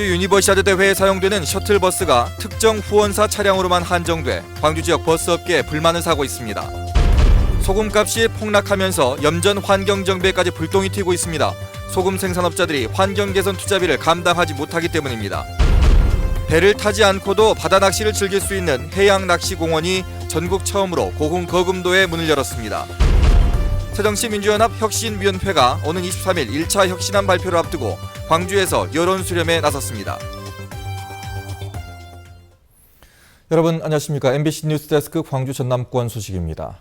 광주 유니버시아드 대회에 사용되는 셔틀버스가 특정 후원사 차량으로만 한정돼 광주 지역 버스업계에 불만을 사고 있습니다. 소금값이 폭락하면서 염전 환경 정비에까지 불똥이 튀고 있습니다. 소금 생산업자들이 환경 개선 투자비를 감당하지 못하기 때문입니다. 배를 타지 않고도 바다 낚시를 즐길 수 있는 해양 낚시 공원이 전국 처음으로 고흥 거금도에 문을 열었습니다. 새정치 민주연합 혁신위원회가 오는 23일 1차 혁신안 발표를 앞두고 광주에서 여론 수렴에 나섰습니다. 여러분 안녕하십니까? MBC 뉴스데스크 광주 전남권 소식입니다.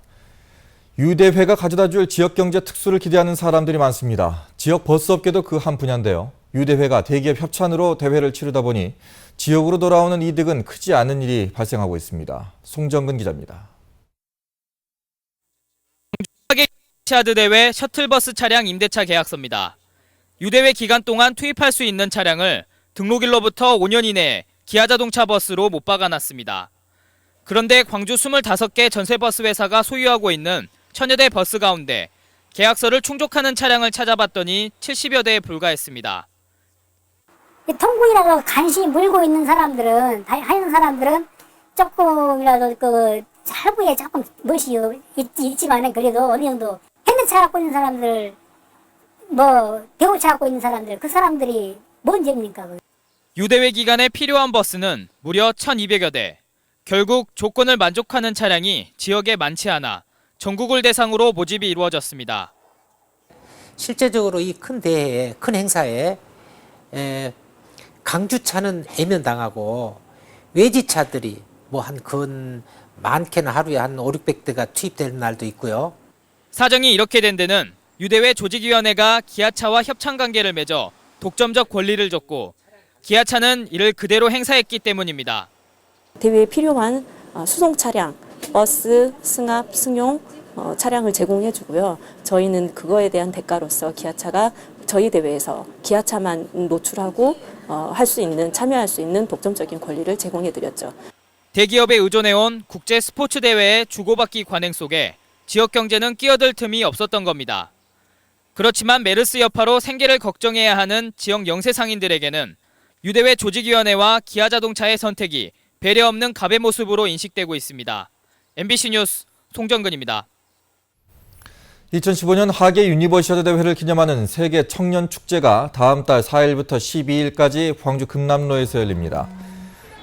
유대회가 가져다줄 지역경제 특수를 기대하는 사람들이 많습니다. 지역 버스업계도 그 한 분야인데요. 유대회가 대기업 협찬으로 대회를 치르다 보니 지역으로 돌아오는 이득은 크지 않은 일이 발생하고 있습니다. 송정근 기자입니다. 유니버시아드 대회 셔틀버스 차량 임대차 계약서입니다. 유대회 기간 동안 투입할 수 있는 차량을 등록일로부터 5년 이내에 기아자동차 버스로 못 박아놨습니다. 그런데 광주 25개 전세버스 회사가 소유하고 있는 천여 대 버스 가운데 계약서를 충족하는 차량을 찾아봤더니 70여 대에 불과했습니다. 통구이라도 간신히 물고 있는 사람들은, 하는 사람들은 조금이라도 그 할부에 조금 멋이 있지만 그래도 어느 정도 핸드차 갖고 있는 사람들, 대우차 갖고 있는 사람들, 그 사람들이 뭔 죄입니까? 유대회 기간에 필요한 버스는 무려 1,200여 대. 결국 조건을 만족하는 차량이 지역에 많지 않아 전국을 대상으로 모집이 이루어졌습니다. 실제적으로 이 큰 대회에, 큰 행사에 강주차는 애면당하고 외지차들이 많게는 하루에 한 500~600대가 투입되는 날도 있고요. 사정이 이렇게 된 데는 유대회 조직위원회가 기아차와 협찬 관계를 맺어 독점적 권리를 줬고 기아차는 이를 그대로 행사했기 때문입니다. 대회에 필요한 수송 차량, 버스, 승합, 승용 차량을 제공해 주고요. 저희는 그거에 대한 대가로서 기아차가 저희 대회에서 기아차만 노출하고 참여할 수 있는 독점적인 권리를 제공해 드렸죠. 대기업에 의존해온 국제 스포츠 대회의 주고받기 관행 속에 지역 경제는 끼어들 틈이 없었던 겁니다. 그렇지만 메르스 여파로 생계를 걱정해야 하는 지역 영세 상인들에게는 유대회 조직위원회와 기아자동차의 선택이 배려 없는 갑의 모습으로 인식되고 있습니다. MBC 뉴스 송정근입니다. 2015년 하계 유니버시아드 대회를 기념하는 세계 청년 축제가 다음 달 4일부터 12일까지 광주 금남로에서 열립니다.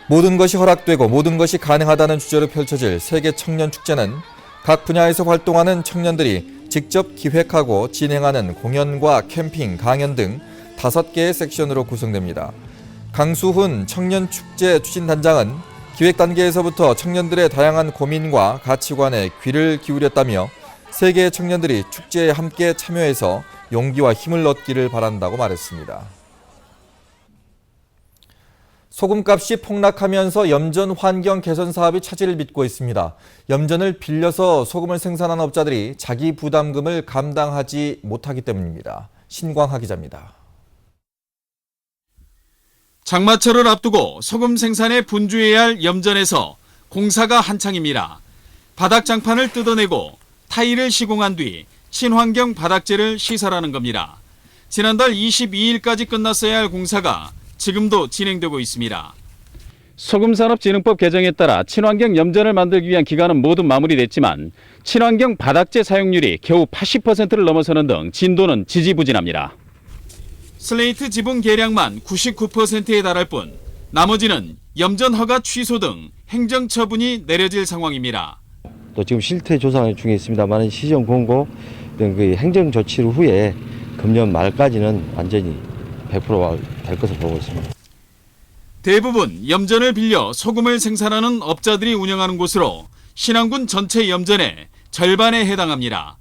모든 것이 허락되고 모든 것이 가능하다는 주제로 펼쳐질 세계 청년 축제는 각 분야에서 활동하는 청년들이 직접 기획하고 진행하는 공연과 캠핑, 강연 등 5개의 섹션으로 구성됩니다. 강수훈 청년축제 추진단장은 기획 단계에서부터 청년들의 다양한 고민과 가치관에 귀를 기울였다며 세계의 청년들이 축제에 함께 참여해서 용기와 힘을 얻기를 바란다고 말했습니다. 소금값이 폭락하면서 염전 환경 개선 사업이 차질을 빚고 있습니다. 염전을 빌려서 소금을 생산하는 업자들이 자기 부담금을 감당하지 못하기 때문입니다. 신광하 기자입니다. 장마철을 앞두고 소금 생산에 분주해야 할 염전에서 공사가 한창입니다. 바닥 장판을 뜯어내고 타일을 시공한 뒤 친환경 바닥재를 시설하는 겁니다. 지난달 22일까지 끝났어야 할 공사가 지금도 진행되고 있습니다. 소금산업진흥법 개정에 따라 친환경 염전을 만들기 위한 기간은 모두 마무리됐지만 친환경 바닥재 사용률이 겨우 80%를 넘어서는 등 진도는 지지부진합니다. 슬레이트 지분 계량만 99%에 달할 뿐 나머지는 염전 허가 취소 등 행정 처분이 내려질 상황입니다. 또 지금 실태 조사 중에 있습니다만 시정 공고 등 그 행정 조치 후에 금년 말까지는 완전히 100% 될 것으로 보고 있습니다. 대부분 염전을 빌려 소금을 생산하는 업자들이 운영하는 곳으로 신안군 전체 염전의 절반에 해당합니다.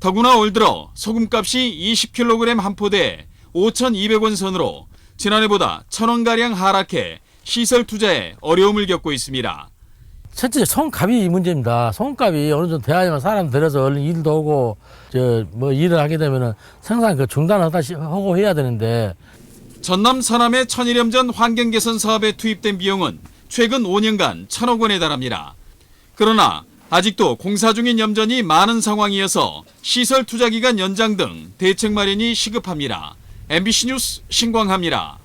더구나 올 들어 소금값이 20kg 한 포대에 5,200원 선으로 지난해보다 1,000원가량 하락해 시설 투자에 어려움을 겪고 있습니다. 첫째 소금값이 문제입니다. 소금값이 어느 정도 돼야지만 사람 들여서 얼른 일도 오고 일을 하게 되면은 생산 중단하고 해야 되는데. 전남 서남의 천일염전 환경개선 사업에 투입된 비용은 최근 5년간 1,000억 원에 달합니다. 그러나 아직도 공사 중인 염전이 많은 상황이어서 시설 투자 기간 연장 등 대책 마련이 시급합니다. MBC 뉴스 신광하입니다.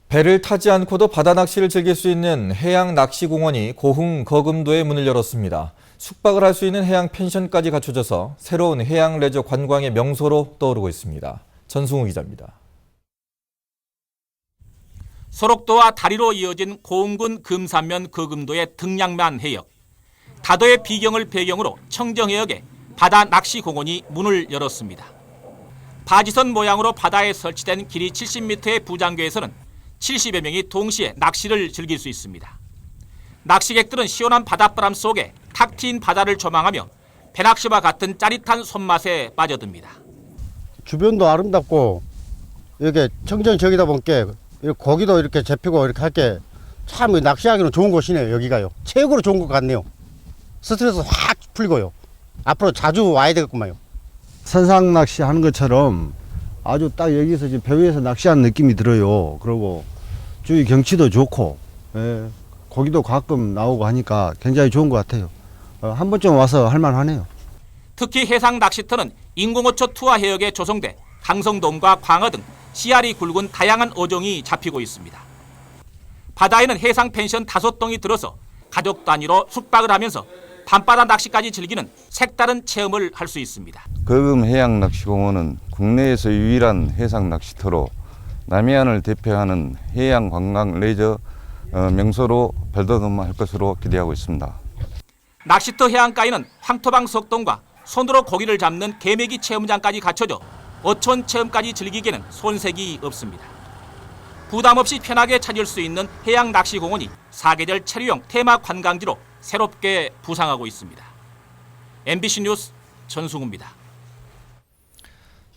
배를 타지 않고도 바다 낚시를 즐길 수 있는 해양 낚시공원이 고흥 거금도에 문을 열었습니다. 숙박을 할 수 있는 해양 펜션까지 갖춰져서 새로운 해양 레저 관광의 명소로 떠오르고 있습니다. 전승우 기자입니다. 소록도와 다리로 이어진 고흥군 금산면 거금도의 등량만 해역. 다도의 비경을 배경으로 청정해역에 바다 낚시공원이 문을 열었습니다. 바지선 모양으로 바다에 설치된 길이 70m의 부장교에서는 70여 명이 동시에 낚시를 즐길 수 있습니다. 낚시객들은 시원한 바닷바람 속에 탁 트인 바다를 조망하며 배낚시와 같은 짜릿한 손맛에 빠져듭니다. 주변도 아름답고 이렇게 청정지역이다 보니까 고기도 이렇게 잡히고 이렇게 할 게 참 낚시하기는 좋은 곳이네요. 여기가요. 최고로 좋은 것 같네요. 스트레스 확 풀리고요. 앞으로 자주 와야 되겠구만요. 선상 낚시 하는 것처럼 아주 딱 여기서 지금 배 위에서 낚시하는 느낌이 들어요. 그리고 주위 경치도 좋고, 예, 고기도 가끔 나오고 하니까 굉장히 좋은 것 같아요. 한 번쯤 와서 할만하네요. 특히 해상 낚시터는 인공어초 투하 해역에 조성돼 강성돔과 광어 등 씨알이 굵은 다양한 어종이 잡히고 있습니다. 바다에는 해상 펜션 5동이 들어서 가족 단위로 숙박을 하면서 밤바다 낚시까지 즐기는 색다른 체험을 할 수 있습니다. 거금 해양낚시공원은 국내에서 유일한 해상 낚시터로 남해안을 대표하는 해양 관광 레저 명소로 발돋움할 것으로 기대하고 있습니다. 낚시터 해안가에는 황토방 석동과 손으로 고기를 잡는 개매기 체험장까지 갖춰져 어촌 체험까지 즐기기에는 손색이 없습니다. 부담 없이 편하게 찾을 수 있는 해양 낚시공원이 사계절 체류용 테마 관광지로 새롭게 부상하고 있습니다. MBC 뉴스 전승우입니다.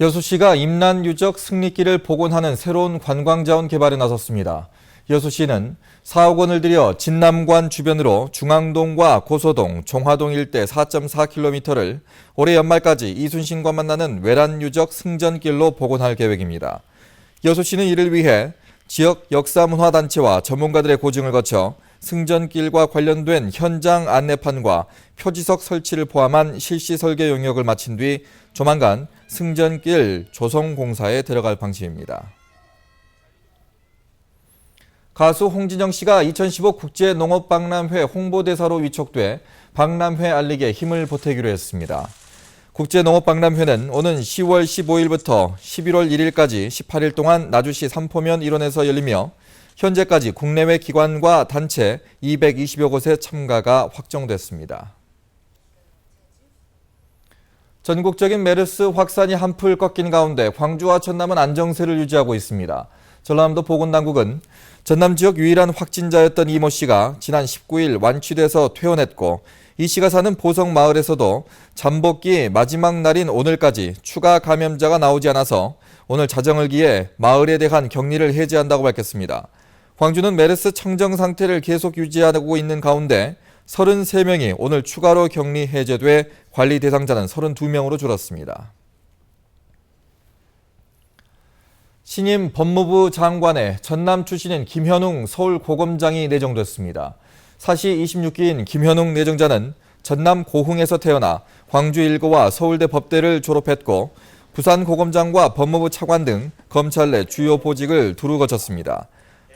여수시가 임란 유적 승리길을 복원하는 새로운 관광자원 개발에 나섰습니다. 여수시는 4억 원을 들여 진남관 주변으로 중앙동과 고소동, 종화동 일대 4.4km를 올해 연말까지 이순신과 만나는 외란 유적 승전길로 복원할 계획입니다. 여수시는 이를 위해 지역 역사문화단체와 전문가들의 고증을 거쳐 승전길과 관련된 현장 안내판과 표지석 설치를 포함한 실시 설계 용역을 마친 뒤 조만간 승전길 조성 공사에 들어갈 방침입니다. 가수 홍진영 씨가 2015 국제농업박람회 홍보대사로 위촉돼 박람회 알리기에 힘을 보태기로 했습니다. 국제농업박람회는 오는 10월 15일부터 11월 1일까지 18일 동안 나주시 삼포면 일원에서 열리며 현재까지 국내외 기관과 단체 220여 곳의 참가가 확정됐습니다. 전국적인 메르스 확산이 한풀 꺾인 가운데 광주와 전남은 안정세를 유지하고 있습니다. 전라남도 보건당국은 전남 지역 유일한 확진자였던 이모 씨가 지난 19일 완치돼서 퇴원했고 이 씨가 사는 보성 마을에서도 잠복기 마지막 날인 오늘까지 추가 감염자가 나오지 않아서 오늘 자정을 기해 마을에 대한 격리를 해제한다고 밝혔습니다. 광주는 메르스 청정 상태를 계속 유지하고 있는 가운데 33명이 오늘 추가로 격리 해제돼 관리 대상자는 32명으로 줄었습니다. 신임 법무부 장관에 전남 출신인 김현웅 서울고검장이 내정됐습니다. 사시 26기인 김현웅 내정자는 전남 고흥에서 태어나 광주 일고와 서울대 법대를 졸업했고 부산고검장과 법무부 차관 등 검찰 내 주요 보직을 두루 거쳤습니다.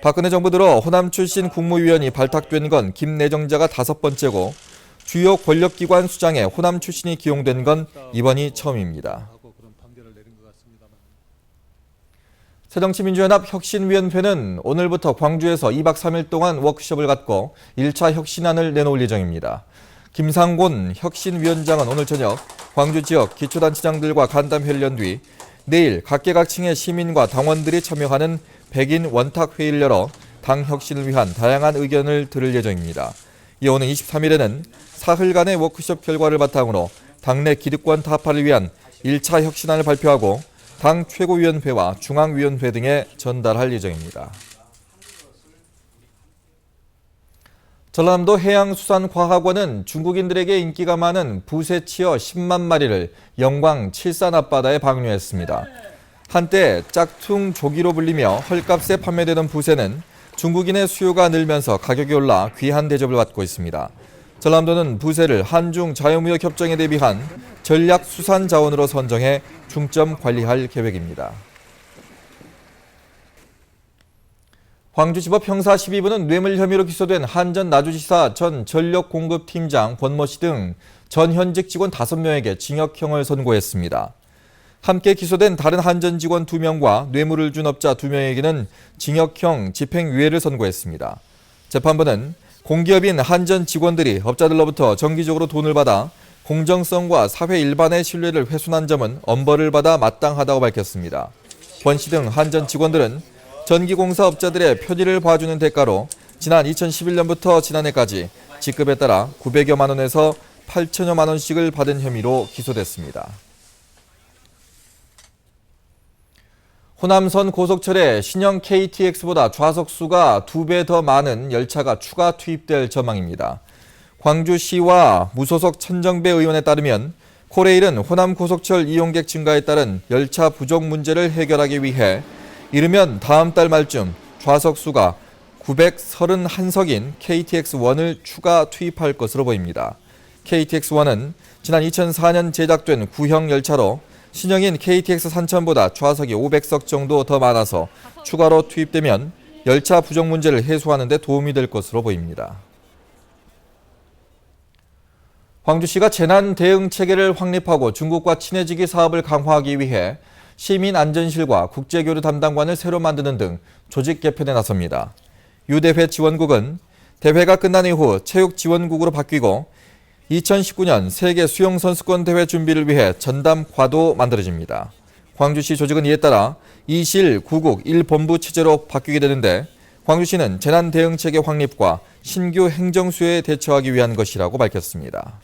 박근혜 정부 들어 호남 출신 국무위원이 발탁된 건 김 내정자가 5번째고 주요 권력기관 수장에 호남 출신이 기용된 건 이번이 처음입니다. 새정치민주연합 혁신위원회는 오늘부터 광주에서 2박 3일 동안 워크숍을 갖고 1차 혁신안을 내놓을 예정입니다. 김상곤 혁신위원장은 오늘 저녁 광주 지역 기초단체장들과 간담회를 연 뒤 내일 각계각층의 시민과 당원들이 참여하는 백인 원탁회의를 열어 당 혁신을 위한 다양한 의견을 들을 예정입니다. 이어 오는 23일에는 사흘간의 워크숍 결과를 바탕으로 당내 기득권 타파를 위한 1차 혁신안을 발표하고 당 최고위원회와 중앙위원회 등에 전달할 예정입니다. 전라남도 해양수산과학원은 중국인들에게 인기가 많은 부새치어 10만 마리를 영광 칠산 앞바다에 방류했습니다. 한때 짝퉁 조기로 불리며 헐값에 판매되던 부새는 중국인의 수요가 늘면서 가격이 올라 귀한 대접을 받고 있습니다. 전라남도는 부새를 한중 자유무역협정에 대비한 전략 수산 자원으로 선정해 중점 관리할 계획입니다. 광주지법 형사 12부는 뇌물 혐의로 기소된 한전 나주지사 전 전력공급팀장 권모 씨 등 전 현직 직원 5명에게 징역형을 선고했습니다. 함께 기소된 다른 한전 직원 2명과 뇌물을 준 업자 2명에게는 징역형 집행유예를 선고했습니다. 재판부는 공기업인 한전 직원들이 업자들로부터 정기적으로 돈을 받아 공정성과 사회 일반의 신뢰를 훼손한 점은 엄벌을 받아 마땅하다고 밝혔습니다. 권 씨 등 한전 직원들은 전기공사 업자들의 편의를 봐주는 대가로 지난 2011년부터 지난해까지 직급에 따라 900여만 원에서 8천여만 원씩을 받은 혐의로 기소됐습니다. 호남선 고속철에 신형 KTX보다 좌석수가 2배 더 많은 열차가 추가 투입될 전망입니다. 광주시와 무소속 천정배 의원에 따르면 코레일은 호남 고속철 이용객 증가에 따른 열차 부족 문제를 해결하기 위해 이르면 다음 달 말쯤 좌석수가 931석인 KTX1을 추가 투입할 것으로 보입니다. KTX1은 지난 2004년 제작된 구형 열차로 신형인 KTX 산천보다 좌석이 500석 정도 더 많아서 추가로 투입되면 열차 부족 문제를 해소하는 데 도움이 될 것으로 보입니다. 광주시가 재난 대응 체계를 확립하고 중국과 친해지기 사업을 강화하기 위해 시민안전실과 국제교류 담당관을 새로 만드는 등 조직 개편에 나섭니다. 유대회 지원국은 대회가 끝난 이후 체육지원국으로 바뀌고 2019년 세계 수영선수권 대회 준비를 위해 전담과도 만들어집니다. 광주시 조직은 이에 따라 2실 9국 1본부 체제로 바뀌게 되는데 광주시는 재난 대응 체계 확립과 신규 행정수혜에 대처하기 위한 것이라고 밝혔습니다.